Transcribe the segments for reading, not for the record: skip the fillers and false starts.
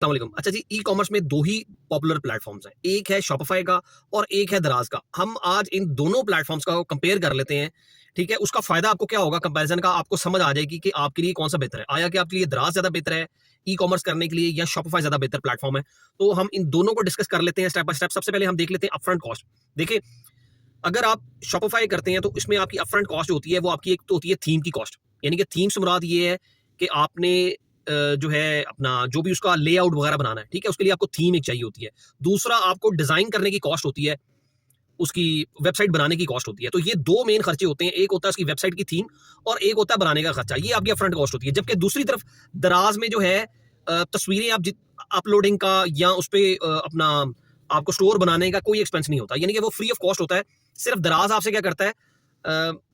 अस्सलाम वालेकुम। अच्छा जी, ई-कॉमर्स में 2 ही पॉपुलर प्लेटफ़ॉर्म्स हैं। एक है शॉपिफ़ाई का और एक है दराज़ का। हम आज इन दोनों प्लेटफ़ॉर्म्स का कंपेयर कर लेते हैं, ठीक है? उसका फ़ायदा आपको क्या होगा कंपैरिज़न का, आपको समझ आ जाएगी कि आपके लिए कौन-सा बेहतर है। आया कि आपके लिए दराज़ ज़्यादा बेहतर है ई-कॉमर्स करने के लिए या शॉपिफ़ाई ज़्यादा बेहतर प्लेटफ़ॉर्म है। तो हम इन दोनों को डिस्कस कर लेते हैं स्टेप बाय स्टेप। सबसे पहले हम देख लेते हैं अपफ्रंट कॉस्ट। देखिए, अगर आप शॉपिफ़ाई करते हैं तो इसमें आपकी अपफ्रंट कॉस्ट जो होती है, वो आपकी एक तो होती है थीम की कॉस्ट। यानी कि थीम से मुराद ये है कि आपने जो है अपना जो भी उसका लेआउट वगैरह बनाना है, ठीक है? उसके लिए आपको थीम एक चाहिए होती है। दूसरा आपको डिज़ाइन करने की कॉस्ट होती है, उसकी वेबसाइट बनाने की कॉस्ट होती है। तो ये 2 मेन खर्चे होते हैं, एक होता है उसकी वेबसाइट की थीम और एक होता है बनाने का खर्चा। ये आपकी अपफ्रंट कॉस्ट होती है। जबकि दूसरी तरफ दराज़ में जो है तस्वीरें आप अपलोडिंग का या उसपे अपना आपको स्टोर बनाने का कोई एक्सपेंस नहीं होता। यानी कि वो फ्री ऑफ कॉस्ट होता है। सिर्फ दराज़ आपसे क्या करता है,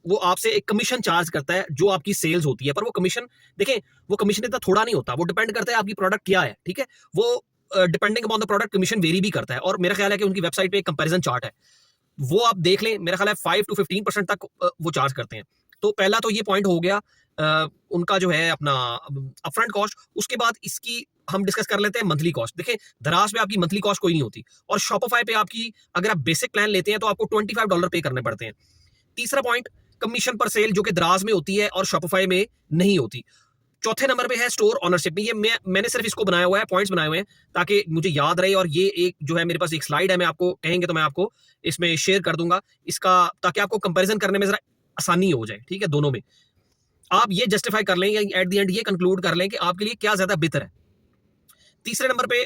वो आपसे एक कमीशन चार्ज करता है जो आपकी सेल्स होती है। पर वो कमीशन देखें, वो कमीशन इतना थोड़ा नहीं होता। वो डिपेंड करता है आपकी प्रोडक्ट क्या है, ठीक है? वो depending upon the product commission very भी करता है और मेरा ख्याल है कि उनकी वेबसाइट पे एक कंपैरिजन चार्ट है। वो आप देख लें, मेरा ख्याल है 5 टू 15% तक वो चार्ज करते हैं। तो पहला तो ये पॉइंट हो गया उनका जो है अपना अपफ्रंट कॉस्ट। उसके बाद इसकी हम डिस्कस कर लेते हैं मंथली कॉस्ट। देखिए, दराज़ पे आपकी मंथली कॉस्ट कोई नहीं होती और शॉपिफ़ाई पे आपकी अगर आप बेसिक प्लान लेते हैं तो आपको $25 पे करने पड़ते हैं। तीसरा पॉइंट कमीशन पर सेल जो कि दराज़ में होती है और शॉपिफ़ाई में नहीं होती। चौथे नंबर पे है स्टोर ओनरशिप। ये मैंने सिर्फ इसको बनाया हुआ है, पॉइंट्स बनाए हुए हैं ताकि मुझे याद रहे और ये एक जो है मेरे पास एक स्लाइड है, मैं आपको कहेंगे तो मैं आपको इसमें शेयर कर दूँगा इसका, ताकि आपको कंपैरिज़न करने में ज़रा आसानी हो जाए, ठीक है? दोनों में। आप ये जस्टिफ़ाई कर लें या एट द एंड ये कंक्लूड कर लें कि आपके लिए क्या ज़्यादा बेहतर है। तीसरे नंबर पे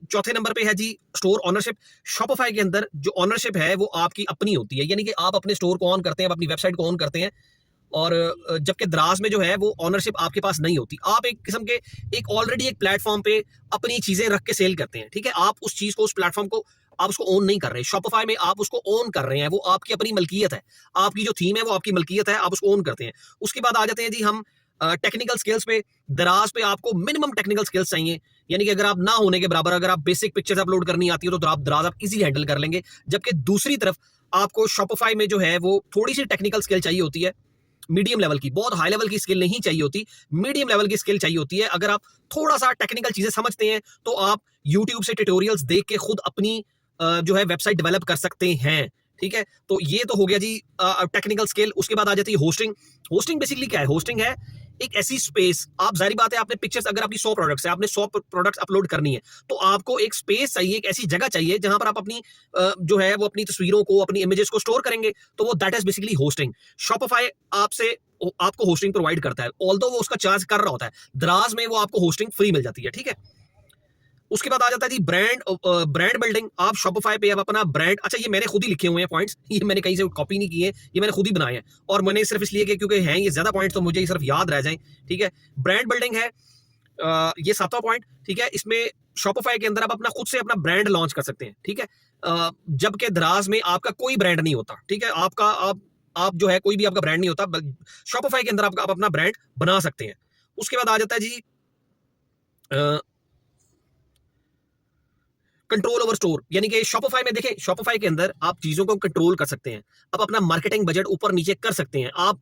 चौथे नंबर पे है जी स्टोर ओनरशिप। शॉपिफ़ाई के अंदर जो ओनरशिप है वो आपकी अपनी होती है, यानी कि आप अपने स्टोर को ऑन करते हैं, आप अपनी वेबसाइट को ऑन करते हैं और जबकि दराज़ में जो है वो ओनरशिप आपके पास नहीं होती। आप एक किस्म के एक ऑलरेडी एक प्लेटफ़ॉर्म पे अपनी चीज़ें रख के सेल करते हैं, ठीक है? आप उस चीज़ को, उस प्लेटफ़ॉर्म को आप उसको ओन नहीं कर रहे। शॉपिफ़ाई में आप उसको ओन कर रहे हैं, वो आपकी अपनी मलकियत है। आपकी जो थीम है वो आपकी मलकियत है, आप उसको ओन करते हैं। उसके बाद आ जाते हैं जी हम टेक्निकल स्किल्स पे। दराज़ पे आपको मिनिमम टेक्निकल स्किल्स चाहिए, यानी कि अगर आप ना होने के बराबर अगर आप बेसिक पिक्चर्स अपलोड करनी आती है तो आप दराज़ आप ईज़िली हैंडल कर लेंगे। जबकि दूसरी तरफ आपको शॉपिफ़ाई में जो है वो थोड़ी-सी टेक्निकल स्किल चाहिए होती है। मीडियम लेवल की, बहुत हाई लेवल की स्किल नहीं चाहिए होती, मीडियम लेवल की स्किल चाहिए होती है। अगर आप थोड़ा-सा टेक्निकल चीज़ें समझते हैं, तो आप यूट्यूब से ट्यूटोरियल्स देख के खुद अपनी जो है वेबसाइट डेवलप कर सकते हैं, ठीक है? तो ये तो हो गया जी टेक्निकल स्किल। उसके बाद आ जाती है होस्टिंग। होस्टिंग बेसिकली क्या है? होस्टिंग है एक ऐसी स्पेस, आप ज़ाहिर बात है आपने पिक्चर्स, अगर आपकी 100 प्रोडक्ट्स है, आपने 100 प्रोडक्ट्स अपलोड करनी है, तो आपको एक स्पेस चाहिए, एक ऐसी जगह चाहिए जहाँ पर आप अपनी जो है वो अपनी तस्वीरों को, अपनी इमेजेस को स्टोर करेंगे, तो वो that is basically hosting. Shopify आपसे आपको होस्टिंग प्रोवाइड करता है, ऑल्दो वो उसका चार्ज कर रहा होता है। दराज़ में वो आपको होस्टिंग फ्री मिल जाती है, ठीक है? उसके बाद आ जाता है जी ब्रांड बिल्डिंग। आप शॉपिफ़ाई पे अब अपना ब्रांड, अच्छा ये मैंने खुद ही लिखे हुए हैं पॉइंट्स, ये मैंने कहीं से कॉपी नहीं किए, ये मैंने खुद ही बनाए हैं और मैंने सिर्फ इसलिए कि क्योंकि हैं ये ज़्यादा पॉइंट्स तो मुझे ये सिर्फ याद रह जाएँ, ठीक है? ब्रांड बिल्डिंग है ये 7वां पॉइंट, ठीक है? इसमें शॉपिफ़ाई के अंदर आप अपना खुद से अपना ब्रांड लॉन्च कर सकते हैं, ठीक है? जबकि दराज़ में आपका कोई ब्रांड नहीं होता, ठीक है? आप जो है कोई भी आपका ब्रांड नहीं होता, बल शॉपिफ़ाई के अंदर आप अपना ब्रांड बना सकते हैं। उसके बाद आ जाता है जी अ कंट्रोल ओवर स्टोर, यानी कि शॉपिफ़ाई में देखें, शॉपिफ़ाई के अंदर आप चीज़ों को कंट्रोल कर सकते हैं। आप अपना मार्केटिंग बजट ऊपर-नीचे कर सकते हैं। आप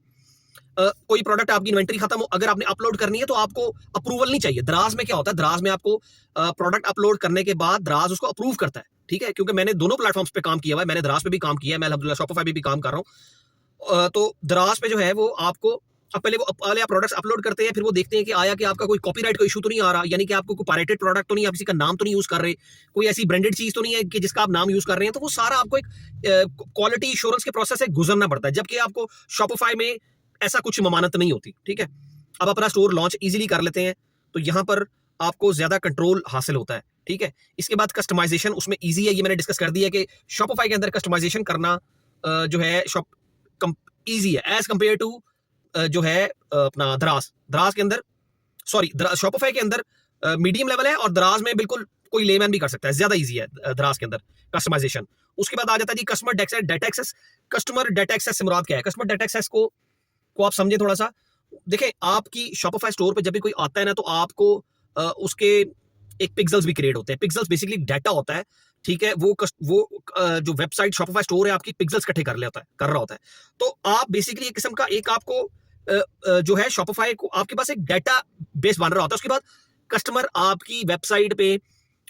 कोई प्रोडक्ट आपकी इन्वेंटरी खत्म हो, अगर आपने अपलोड करनी है तो आपको अप्रूवल नहीं चाहिए। दराज़ में क्या होता है, दराज़ में आपको प्रोडक्ट अपलोड करने के बाद दराज़ उसको अप्रूव करता है, ठीक है? क्योंकि मैंने दोनों प्लेटफ़ॉर्म्स पे काम किया हुआ है, मैंने दराज़ पे भी काम किया है, मैं अल्हम्दुलिल्लाह शॉपिफ़ाई पे भी काम कर रहा हूँ। तो दराज़ पे जो है वो आपको पहले आप प्रोडक्ट्स अपलोड करते हैं, फिर वो देखते हैं कि आया कि आपका कोई कॉपीराइट का इश्यू तो नहीं आ रहा, यानी कि आपको कोई पायरेटेड प्रोडक्ट तो नहीं, आप किसी का नाम तो नहीं यूज़ कर रहे, कोई ऐसी ब्रांडेड चीज़ तो नहीं है कि जिसका आप नाम यूज़ कर रहे हैं, तो वो सारा आपको एक क्वालिटी एश्योरेंस के प्रोसेस से गुज़रना पड़ता है, जबकि आपको शॉपिफ़ाई में ऐसा कुछ ममानत नहीं होती, ठीक है? आप अपना स्टोर लॉन्च ईज़िली कर लेते हैं, तो यहाँ पर आपको ज़्यादा कंट्रोल हासिल होता है, ठीक है? इसके बाद कस्टमाइज़ेशन उसमें ईज़ी है, ये मैंने डिस्कस कर दिया कि शॉपिफ़ाई के अंदर कस्टमाइज़ेशन करना जो है कम ईज़ी है एज़ कंपेयर टू जो है अपना दराज़ के अंदर, सॉरी शॉपिफ़ाई के अंदर मीडियम लेवल है और दराज़ में बिल्कुल कोई लेमैन भी कर सकता है, ज़्यादा ईज़ी है दराज़ के अंदर कस्टमाइज़ेशन। उसके बाद आ जाता है जी customer data access. Customer data access से मुराद क्या है? कस्टमर डाटा एक्सेस को आप समझें थोड़ा-सा। देखें, आपकी शॉपिफ़ाई स्टोर पे जब भी कोई आता है ना, तो आपको उसके एक पिक्सेल्स भी क्रिएट होते हैं। पिक्सेल्स बेसिकली डाटा होता है, ठीक है? जो वेबसाइट शॉपिफ़ाई स्टोर है आपकी पिक्सेल्स इकट्ठे कर रहा होता है। तो आप बेसिकली एक किस्म का एक आपको जो है शॉपिफ़ाई को आपके पास एक डाटा बेस बन रहा होता है। उसके बाद कस्टमर आपकी वेबसाइट पे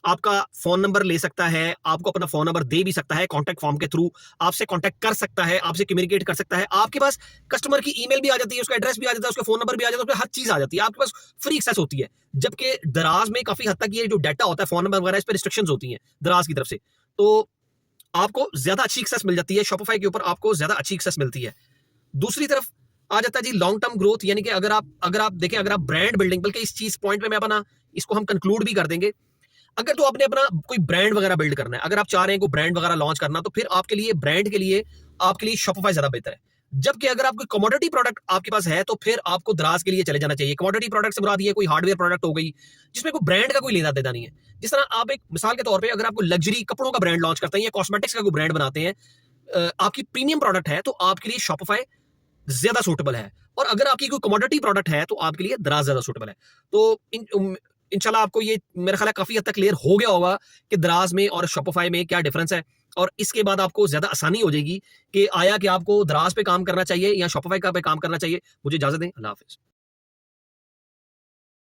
आपका फोन नंबर ले सकता है, आपको अपना फोन नंबर दे भी सकता है, कॉन्टैक्ट फॉर्म के थ्रू आपसे कॉन्टैक्ट कर सकता है, आपसे कम्युनिकेट कर सकता है। आपके पास कस्टमर की ईमेल भी आ जाती है, उसका एड्रेस भी आ जाता है, उसका फोन नंबर भी आ जाता है, उसमें हर चीज आ जाती है, आपके पास फ्री एक्सेस होती है। जबकि दराज में काफी हद तक ये जो डाटा होता है, फोन नंबर वगैरह, इस पर रिस्ट्रिक्शंस होती हैं दराज की तरफ से, तो आपको ज्यादा अच्छी एक्सेस मिल जाती है। शॉपिफाई के ऊपर आपको ज्यादा अच्छी एक्सेस मिलती है। दूसरी तरफ आ जाता है जी लॉन्ग टर्म ग्रोथ, यानी कि अगर आप देखें, अगर आप ब्रांड बिल्डिंग, बल्कि इस चीज पॉइंट पे मैं अपना इसको हम कंक्लूड भी कर देंगे। अगर तो आपने अपना कोई ब्रांड वगैरह बिल्ड करना है, अगर आप चाह रहे हैं कोई ब्रांड वगैरह लॉन्च करना, तो फिर आपके लिए ब्रांड के लिए आपके लिए शॉपिफाई ज्यादा बेहतर है। जबकि अगर आप कोई कमोडिटी प्रोडक्ट आपके पास है, तो फिर आपको दराज के लिए चले जाना चाहिए। कमोडिटी प्रोडक्ट से मुराद ये कोई हार्डवेयर प्रोडक्ट हो गई, जिसमें कोई ब्रांड का कोई लेना देना नहीं है। जिस तरह आप एक मिसाल के तौर पे अगर आपको लग्जरी कपड़ों का ब्रांड लॉन्च करते हैं या कॉस्मेटिक्स का कोई ब्रांड बनाते हैं, आपकी प्रीमियम प्रोडक्ट है, तो आपके लिए शॉपिफाई ज्यादा सूटेबल है। और अगर आपकी कोई कमोडिटी प्रोडक्ट है, तो आपके लिए दराज ज्यादा सूटेबल है। तो इंशाल्लाह आपको ये मेरा ख्याल है काफी हद तक क्लियर हो गया होगा कि दराज में और शॉपिफाई में क्या डिफरेंस है। और इसके बाद आपको ज्यादा आसानी हो जाएगी कि आया कि आपको दराज पे काम करना चाहिए या शॉपिफाई का पे काम करना चाहिए। मुझे इजाजत दें, अल्लाह हाफिज।